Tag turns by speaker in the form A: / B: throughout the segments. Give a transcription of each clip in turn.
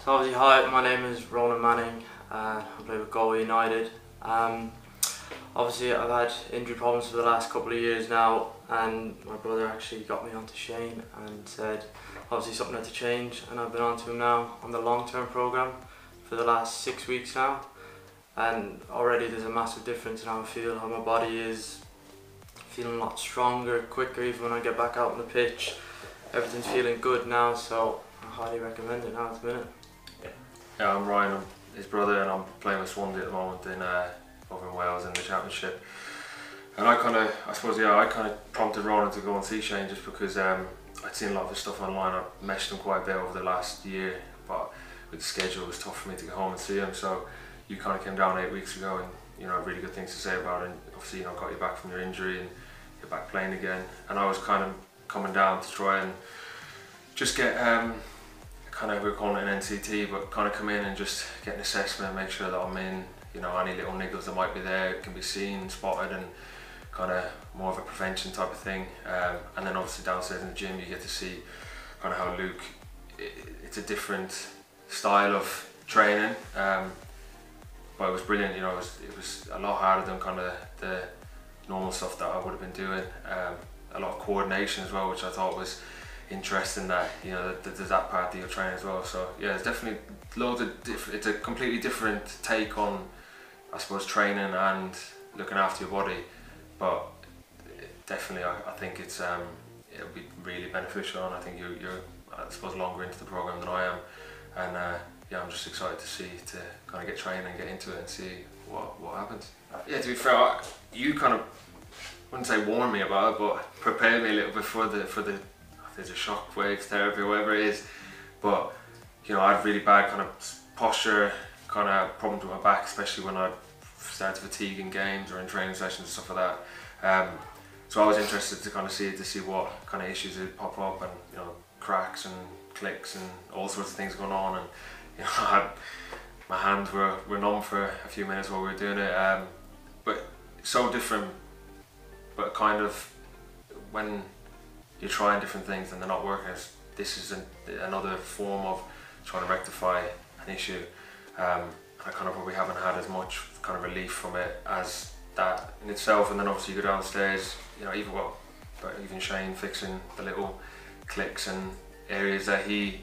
A: So obviously, hi, my name is Ronan Manning. I play with Galway United. Obviously, I've had injury problems for the last couple of years now, and my brother actually got me onto Shane and said obviously something had to change, and I've been onto him now on the long-term program for the last 6 weeks now, and already there's a massive difference in how I feel, how my body is feeling a lot stronger, quicker. Even when I get back out on the pitch, everything's feeling good now, so I highly recommend it now at the minute.
B: Yeah, I'm Ryan, I'm his brother, and I'm playing with Swansea at the moment over in Wales in the Championship. And I kind of prompted Ronan to go and see Shane just because I'd seen a lot of his stuff online. I meshed him quite a bit over the last year, but with the schedule it was tough for me to get home and see him. So you kind of came down 8 weeks ago and had really good things to say about it. And obviously got you back from your injury and you're back playing again. And I was kind of coming down to try and just get we're calling it an NCT, but kind of come in and just get an assessment, make sure that I'm in, any little niggles that might be there can be seen, spotted, and kind of more of a prevention type of thing. And then obviously downstairs in the gym you get to see kind of how Luke, it's a different style of training, but it was brilliant. It was a lot harder than kind of the normal stuff that I would have been doing. A lot of coordination as well, which I thought was interesting, that there's that part of your training as well. So yeah, it's definitely loads of it's a completely different take on, I suppose, training and looking after your body, but definitely I think it'll be really beneficial, and I think you're I suppose longer into the program than I am, and yeah, I'm just excited to kind of get training and get into it and see what happens. Yeah, to be fair, you kind of, I wouldn't say warned me about it, but prepared me a little bit for the there's a shockwave therapy or whatever it is. But I had really bad kind of posture, kind of problems with my back, especially when I started to fatigue in games or in training sessions and stuff like that. So I was interested to kind of see what kind of issues would pop up, and cracks and clicks and all sorts of things going on. And my hands were numb for a few minutes while we were doing it. But so different, but kind of when you're trying different things and they're not working, this is another form of trying to rectify an issue. I kind of probably haven't had as much kind of relief from it as that in itself. And then obviously you go downstairs, even Shane fixing the little clicks and areas that he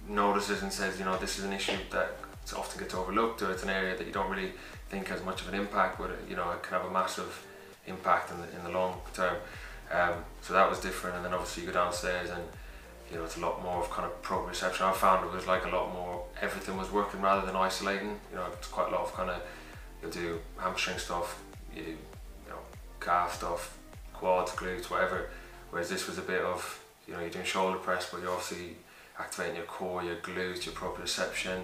B: notices and says, this is an issue that often gets overlooked, or it's an area that you don't really think has much of an impact, but it can have a massive impact in the long term. So that was different. And then obviously you go downstairs and it's a lot more of kind of proprioception. I found it was like a lot more, everything was working rather than isolating. It's quite a lot of kind of, you'll do hamstring stuff, calf stuff, quads, glutes, whatever. Whereas this was a bit of, you're doing shoulder press, but you're obviously activating your core, your glutes, your proprioception.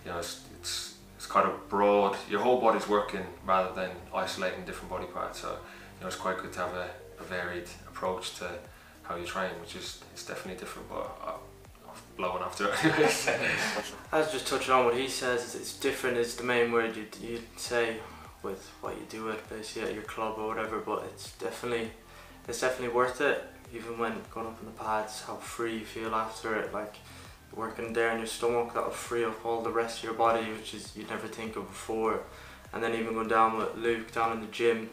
B: It's kind of broad. Your whole body's working rather than isolating different body parts. So it's quite good to have a varied approach to how you train, which it's definitely different, but I'm blowing after it anyways.
A: I was just touching on what he says. It's different is the main word you'd say with what you do at basically at your club or whatever, but it's definitely worth it. Even when going up in the pads, how free you feel after it, like working there in your stomach, that'll free up all the rest of your body, which is you'd never think of before. And then even going down with Luke down in the gym,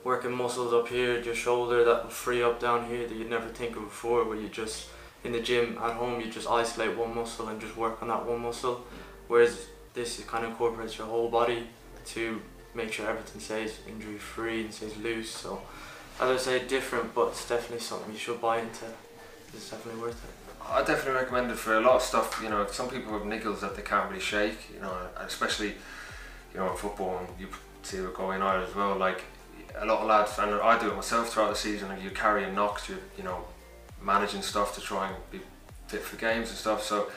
A: working muscles up here, your shoulder, that will free up down here that you'd never think of before, where you just, in the gym at home, you just isolate one muscle and just work on that one muscle. Whereas this kind of incorporates your whole body to make sure everything stays injury free and stays loose. So as I say, different, but it's definitely something you should buy into. It's definitely worth it.
B: I definitely recommend it for a lot of stuff. Some people have niggles that they can't really shake, especially in football, and you see it going on as well. Like, a lot of lads, and I do it myself throughout the season, and you're carrying knocks, you're managing stuff to try and be fit for games and stuff. So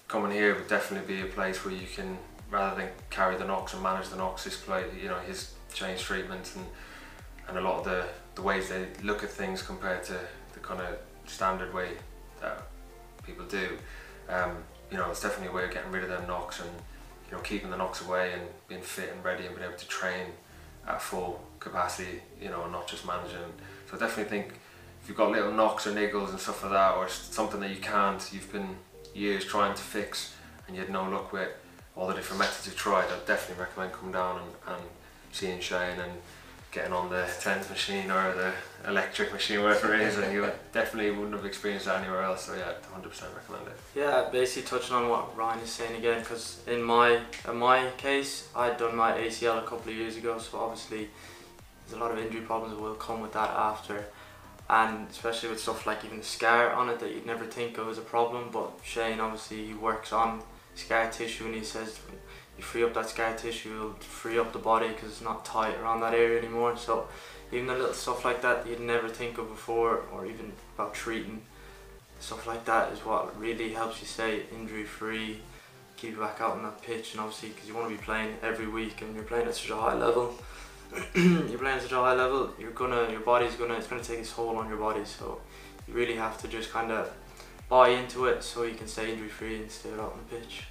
B: coming here would definitely be a place where you can, rather than carry the knocks and manage the knocks, display his change treatment and a lot of the ways they look at things compared to the kind of standard way that people do. It's definitely a way of getting rid of them knocks and keeping the knocks away and being fit and ready and being able to train at full capacity, and not just managing. So I definitely think if you've got little knocks or niggles and stuff like that, or something that you've been years trying to fix and you had no luck with all the different methods you tried, I'd definitely recommend coming down and seeing Shane and getting on the TENS machine or the electric machine, whatever it is, and you definitely wouldn't have experienced that anywhere else. So yeah, 100% recommend it.
A: Yeah, basically touching on what Ryan is saying again, because in my case, I'd done my ACL a couple of years ago, so obviously there's a lot of injury problems that will come with that after, and especially with stuff like even the scar on it that you'd never think of as a problem. But Shane, obviously, he works on scar tissue, and he says when you free up that scar tissue, it'll free up the body because it's not tight around that area anymore. So even the little stuff like that you'd never think of before, or even about treating, stuff like that is what really helps you stay injury free, keep you back out on that pitch. And obviously, because you want to be playing every week and you're playing at such a high level, you're playing at such a high level, your body's gonna, it's gonna take its toll on your body. So you really have to just kind of buy into it so you can stay injury free and stay out on the pitch.